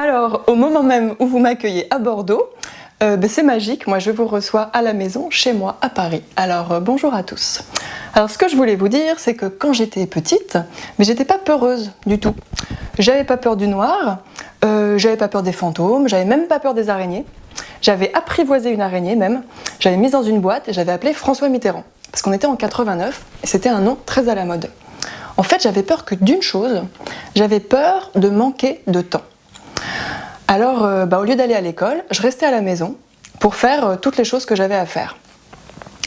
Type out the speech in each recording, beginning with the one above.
Alors, au moment même où vous m'accueillez à Bordeaux, c'est magique, moi je vous reçois à la maison, chez moi, à Paris. Alors, bonjour à tous. Alors, ce que je voulais vous dire, c'est que quand j'étais petite, mais j'étais pas peureuse du tout. J'avais pas peur du noir, j'avais pas peur des fantômes, j'avais même pas peur des araignées. J'avais apprivoisé une araignée même, j'avais mise dans une boîte et j'avais appelé François Mitterrand. Parce qu'on était en 89 et c'était un nom très à la mode. En fait, j'avais peur que d'une chose, j'avais peur de manquer de temps. Alors, au lieu d'aller à l'école, je restais à la maison pour faire toutes les choses que j'avais à faire.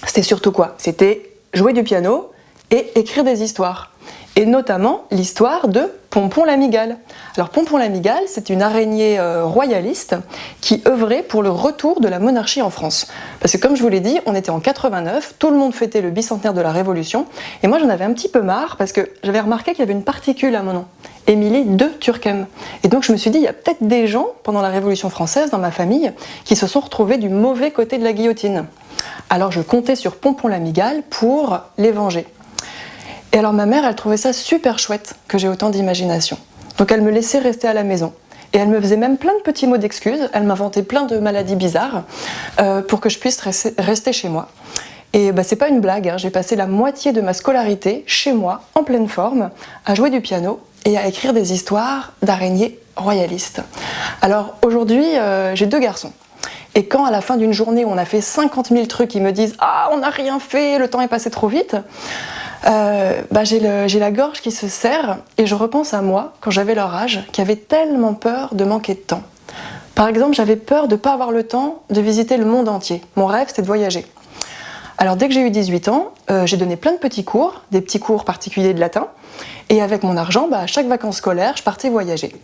C'était surtout quoi? C'était jouer du piano et écrire des histoires. Et notamment l'histoire de Pompon l'Amigale. Alors Pompon l'Amigale, c'est une araignée royaliste qui œuvrait pour le retour de la monarchie en France. Parce que comme je vous l'ai dit, on était en 89, tout le monde fêtait le bicentenaire de la Révolution, et moi j'en avais un petit peu marre parce que j'avais remarqué qu'il y avait une particule à mon nom, Émilie de Turckheim. Et donc je me suis dit, il y a peut-être des gens, pendant la Révolution française, dans ma famille, qui se sont retrouvés du mauvais côté de la guillotine. Alors je comptais sur Pompon l'Amigale pour les venger. Et alors ma mère, elle trouvait ça super chouette que j'ai autant d'imagination. Donc elle me laissait rester à la maison. Et elle me faisait même plein de petits mots d'excuses, elle m'inventait plein de maladies bizarres pour que je puisse rester chez moi. Et c'est pas une blague, hein, j'ai passé la moitié de ma scolarité chez moi, en pleine forme, à jouer du piano et à écrire des histoires d'araignées royalistes. Alors aujourd'hui, j'ai 2 garçons. Et quand à la fin d'une journée où on a fait 50 000 trucs, ils me disent « Ah, on n'a rien fait, le temps est passé trop vite », j'ai la gorge qui se serre et je repense à moi, quand j'avais leur âge, qui avait tellement peur de manquer de temps. Par exemple, j'avais peur de ne pas avoir le temps de visiter le monde entier. Mon rêve, c'était de voyager. Alors dès que j'ai eu 18 ans, j'ai donné plein de petits cours, des petits cours particuliers de latin, et avec mon argent, à chaque vacances scolaires, je partais voyager.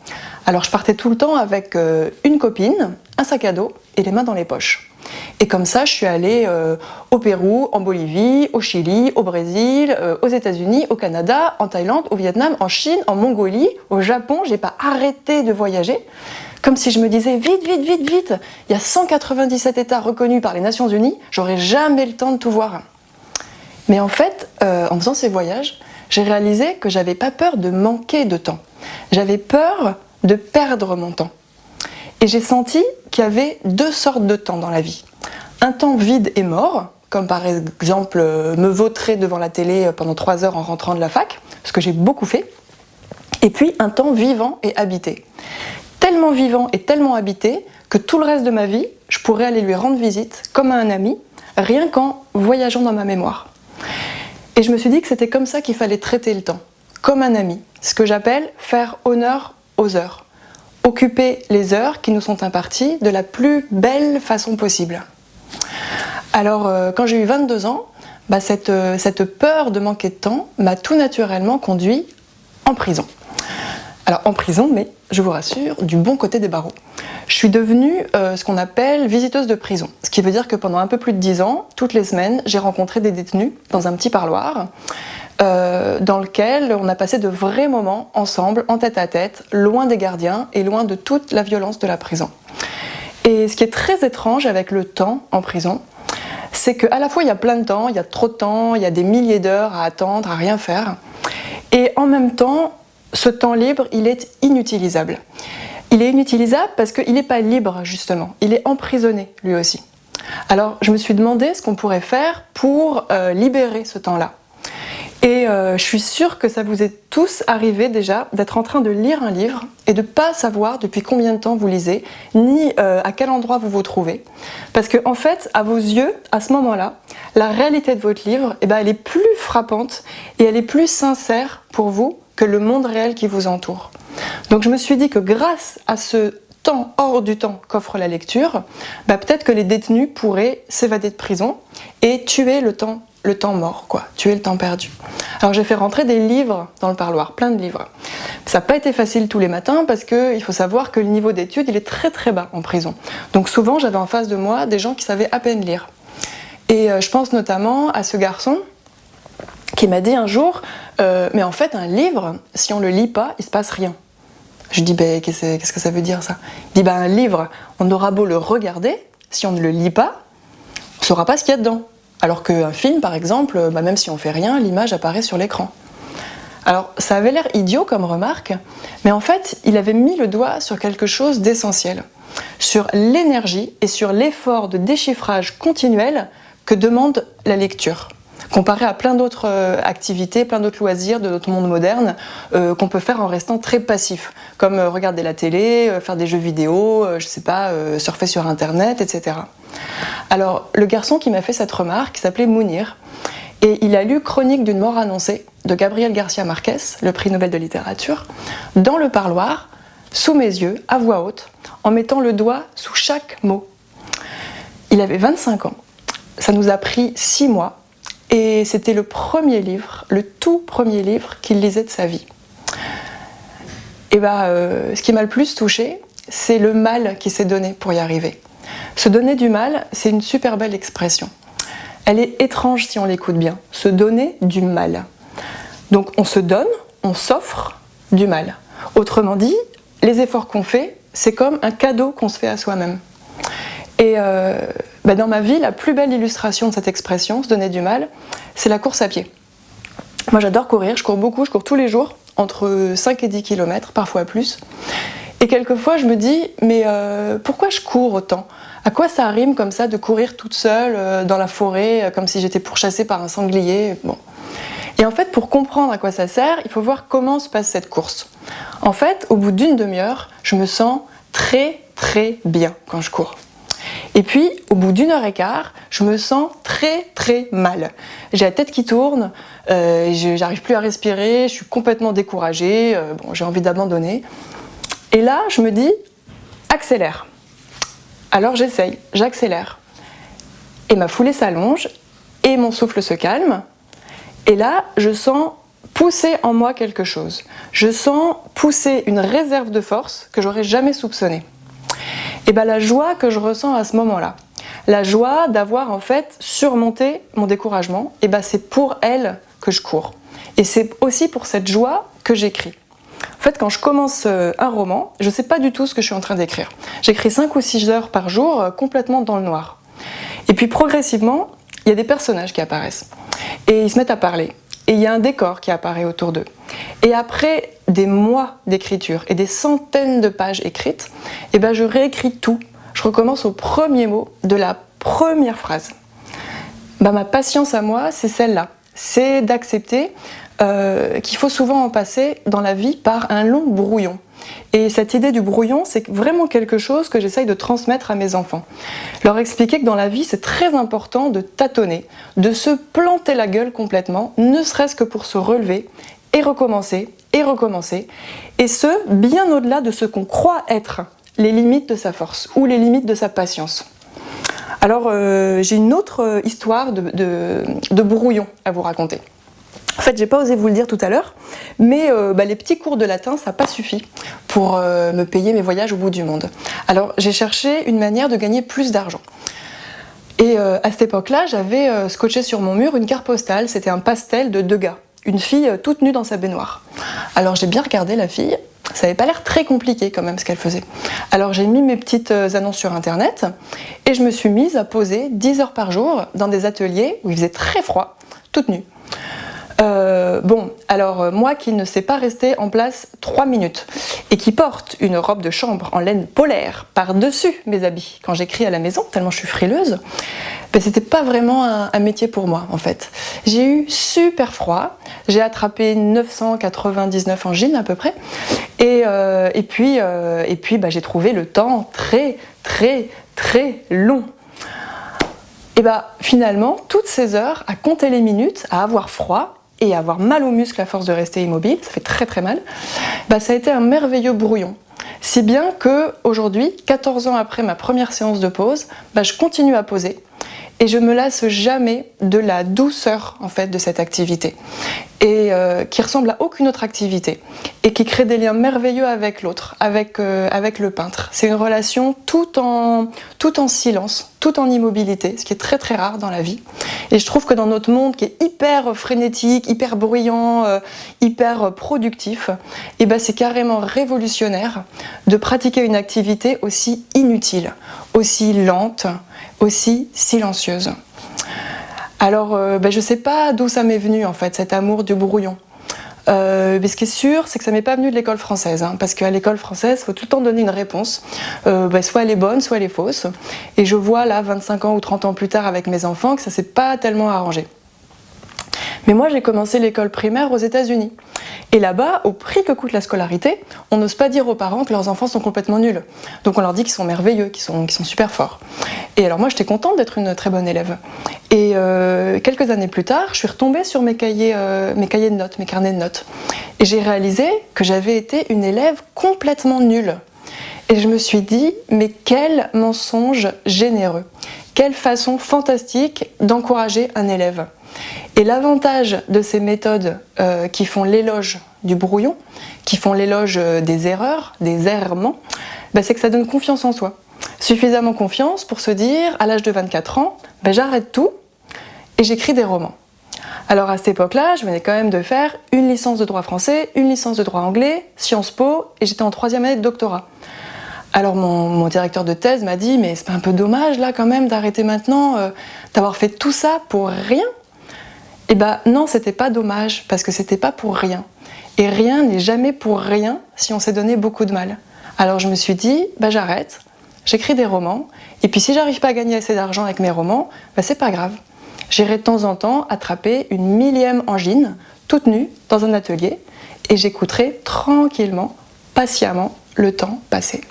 Alors je partais tout le temps avec une copine, un sac à dos et les mains dans les poches. Et comme ça, je suis allée au Pérou, en Bolivie, au Chili, au Brésil, aux États-Unis, au Canada, en Thaïlande, au Vietnam, en Chine, en Mongolie, au Japon. J'ai pas arrêté de voyager. Comme si je me disais vite, vite, vite, vite. Il y a 197 États reconnus par les Nations Unies, j'aurais jamais le temps de tout voir. Mais en fait, en faisant ces voyages, j'ai réalisé que j'avais pas peur de manquer de temps. J'avais peur de perdre mon temps. Et j'ai senti qu'il y avait 2 sortes de temps dans la vie. Un temps vide et mort, comme par exemple me vautrer devant la télé pendant 3 heures en rentrant de la fac, ce que j'ai beaucoup fait. Et puis un temps vivant et habité. Tellement vivant et tellement habité que tout le reste de ma vie, je pourrais aller lui rendre visite comme à un ami, rien qu'en voyageant dans ma mémoire. Et je me suis dit que c'était comme ça qu'il fallait traiter le temps, comme un ami, ce que j'appelle faire honneur aux heures. Occuper les heures qui nous sont imparties de la plus belle façon possible. Alors, quand j'ai eu 22 ans, cette peur de manquer de temps m'a tout naturellement conduit en prison. Alors, en prison, mais je vous rassure, du bon côté des barreaux. Je suis devenue ce qu'on appelle visiteuse de prison. Ce qui veut dire que pendant un peu plus de 10 ans, toutes les semaines, j'ai rencontré des détenus dans un petit parloir dans lequel on a passé de vrais moments ensemble, en tête à tête, loin des gardiens et loin de toute la violence de la prison. Et ce qui est très étrange avec le temps en prison, c'est qu'à la fois il y a plein de temps, il y a trop de temps, il y a des milliers d'heures à attendre, à rien faire, et en même temps, ce temps libre, il est inutilisable. Il est inutilisable parce qu'il n'est pas libre, justement. Il est emprisonné, lui aussi. Alors, je me suis demandé ce qu'on pourrait faire pour libérer ce temps-là. Et je suis sûre que ça vous est tous arrivé déjà d'être en train de lire un livre et de ne pas savoir depuis combien de temps vous lisez, ni à quel endroit vous vous trouvez. Parce que en fait, à vos yeux, à ce moment-là, la réalité de votre livre, elle est plus frappante et elle est plus sincère pour vous que le monde réel qui vous entoure. Donc je me suis dit que grâce à ce temps hors du temps qu'offre la lecture, peut-être que les détenus pourraient s'évader de prison et tuer le temps mort, tuer le temps perdu. Alors j'ai fait rentrer des livres dans le parloir, plein de livres. Ça n'a pas été facile tous les matins parce qu'il faut savoir que le niveau d'études il est très très bas en prison. Donc souvent j'avais en face de moi des gens qui savaient à peine lire. Et je pense notamment à ce garçon qui m'a dit un jour mais en fait un livre, si on le lit pas, il se passe rien. Je dis qu'est-ce que ça veut dire ça? Il dit un livre, on aura beau le regarder, si on ne le lit pas, on ne saura pas ce qu'il y a dedans. Alors qu'un film, par exemple, même si on fait rien, l'image apparaît sur l'écran. Alors ça avait l'air idiot comme remarque, mais en fait il avait mis le doigt sur quelque chose d'essentiel, sur l'énergie et sur l'effort de déchiffrage continuel que demande la lecture, comparé à plein d'autres activités, plein d'autres loisirs de notre monde moderne qu'on peut faire en restant très passif, comme regarder la télé, faire des jeux vidéo, je sais pas, surfer sur internet, etc. Alors le garçon qui m'a fait cette remarque s'appelait Mounir, et il a lu Chronique d'une mort annoncée de Gabriel Garcia Marquez, le prix Nobel de littérature, dans le parloir, sous mes yeux, à voix haute, en mettant le doigt sous chaque mot. Il avait 25 ans. Ça nous a pris 6 mois et c'était le premier livre, le tout premier livre qu'il lisait de sa vie. Et ce qui m'a le plus touchée, c'est le mal qu'il s'est donné pour y arriver. Se donner du mal, c'est une super belle expression. Elle est étrange si on l'écoute bien. Se donner du mal. Donc on se donne, on s'offre du mal. Autrement dit, les efforts qu'on fait, c'est comme un cadeau qu'on se fait à soi-même. Et dans ma vie, la plus belle illustration de cette expression, se donner du mal, c'est la course à pied. Moi j'adore courir, je cours beaucoup, je cours tous les jours, entre 5 et 10 km, parfois plus. Et quelquefois je me dis, mais pourquoi je cours autant ? À quoi ça rime comme ça de courir toute seule dans la forêt, comme si j'étais pourchassée par un sanglier ? Bon. Et en fait, pour comprendre à quoi ça sert, il faut voir comment se passe cette course. En fait, au bout d'une demi-heure, je me sens très très bien quand je cours. Et puis, au bout d'une heure et quart, je me sens très très mal. J'ai la tête qui tourne, j'arrive plus à respirer, je suis complètement découragée, j'ai envie d'abandonner. Et là, je me dis, accélère. Alors j'essaye, j'accélère. Et ma foulée s'allonge, et mon souffle se calme. Et là, je sens pousser en moi quelque chose. Je sens pousser une réserve de force que j'aurais jamais soupçonnée. Et la joie que je ressens à ce moment-là, la joie d'avoir en fait surmonté mon découragement, c'est pour elle que je cours. Et c'est aussi pour cette joie que j'écris. En fait, quand je commence un roman, je ne sais pas du tout ce que je suis en train d'écrire. J'écris 5 ou 6 heures par jour, complètement dans le noir. Et puis progressivement, il y a des personnages qui apparaissent. Et ils se mettent à parler. Et il y a un décor qui apparaît autour d'eux. Et après des mois d'écriture et des centaines de pages écrites, je réécris tout. Je recommence au premier mot de la première phrase. Ma patience à moi, c'est celle-là. C'est d'accepter qu'il faut souvent en passer dans la vie par un long brouillon. Et cette idée du brouillon, c'est vraiment quelque chose que j'essaye de transmettre à mes enfants. Leur expliquer que dans la vie, c'est très important de tâtonner, de se planter la gueule complètement, ne serait-ce que pour se relever et recommencer, et ce, bien au-delà de ce qu'on croit être les limites de sa force ou les limites de sa patience. Alors, j'ai une autre histoire de brouillon à vous raconter. En fait, j'ai pas osé vous le dire tout à l'heure, mais les petits cours de latin, ça n'a pas suffi pour me payer mes voyages au bout du monde. Alors, j'ai cherché une manière de gagner plus d'argent. Et à cette époque-là, j'avais scotché sur mon mur une carte postale, c'était un pastel de 2 gars, une fille toute nue dans sa baignoire. Alors, j'ai bien regardé la fille, ça n'avait pas l'air très compliqué quand même ce qu'elle faisait. Alors, j'ai mis mes petites annonces sur internet et je me suis mise à poser 10 heures par jour dans des ateliers où il faisait très froid, toute nue. Moi qui ne sais pas rester en place 3 minutes et qui porte une robe de chambre en laine polaire par-dessus mes habits quand j'écris à la maison, tellement je suis frileuse, c'était pas vraiment un métier pour moi en fait. J'ai eu super froid, j'ai attrapé 999 angines à peu près et puis j'ai trouvé le temps très très très long. Et finalement, toutes ces heures à compter les minutes, à avoir froid et à avoir mal aux muscles à force de rester immobile, ça fait très très mal, ça a été un merveilleux brouillon. Si bien que aujourd'hui, 14 ans après ma première séance de pause, je continue à poser et je me lasse jamais de la douceur en fait de cette activité et qui ressemble à aucune autre activité et qui crée des liens merveilleux avec l'autre, avec le peintre. C'est une relation tout en silence, tout en immobilité, ce qui est très très rare dans la vie. Et je trouve que dans notre monde qui est hyper frénétique, hyper bruyant, hyper productif, c'est carrément révolutionnaire de pratiquer une activité aussi inutile, aussi lente, aussi silencieuse. Alors, je sais pas d'où ça m'est venu en fait, cet amour du brouillon. Mais ce qui est sûr, c'est que ça m'est pas venu de l'école française, hein, parce qu'à l'école française, il faut tout le temps donner une réponse. Soit elle est bonne, soit elle est fausse. Et je vois là, 25 ans ou 30 ans plus tard avec mes enfants, que ça s'est pas tellement arrangé. Mais moi, j'ai commencé l'école primaire aux États-Unis. Et là-bas, au prix que coûte la scolarité, on n'ose pas dire aux parents que leurs enfants sont complètement nuls. Donc on leur dit qu'ils sont merveilleux, qu'ils sont super forts. Et alors moi, j'étais contente d'être une très bonne élève. Et quelques années plus tard, je suis retombée sur mes cahiers de notes, mes carnets de notes. Et j'ai réalisé que j'avais été une élève complètement nulle. Et je me suis dit, mais quel mensonge généreux! Quelle façon fantastique d'encourager un élève! Et l'avantage de ces méthodes qui font l'éloge du brouillon, qui font l'éloge des erreurs, des errements, c'est que ça donne confiance en soi. Suffisamment confiance pour se dire, à l'âge de 24 ans, j'arrête tout et j'écris des romans. Alors à cette époque-là, je venais quand même de faire une licence de droit français, une licence de droit anglais, Sciences Po, et j'étais en 3e année de doctorat. Alors mon directeur de thèse m'a dit, mais c'est pas un peu dommage là quand même d'arrêter maintenant, d'avoir fait tout ça pour rien? Eh non, c'était pas dommage, parce que c'était pas pour rien. Et rien n'est jamais pour rien si on s'est donné beaucoup de mal. Alors je me suis dit, j'arrête, j'écris des romans, et puis si j'arrive pas à gagner assez d'argent avec mes romans, c'est pas grave. J'irai de temps en temps attraper une millième angine, toute nue, dans un atelier, et j'écouterai tranquillement, patiemment, le temps passer.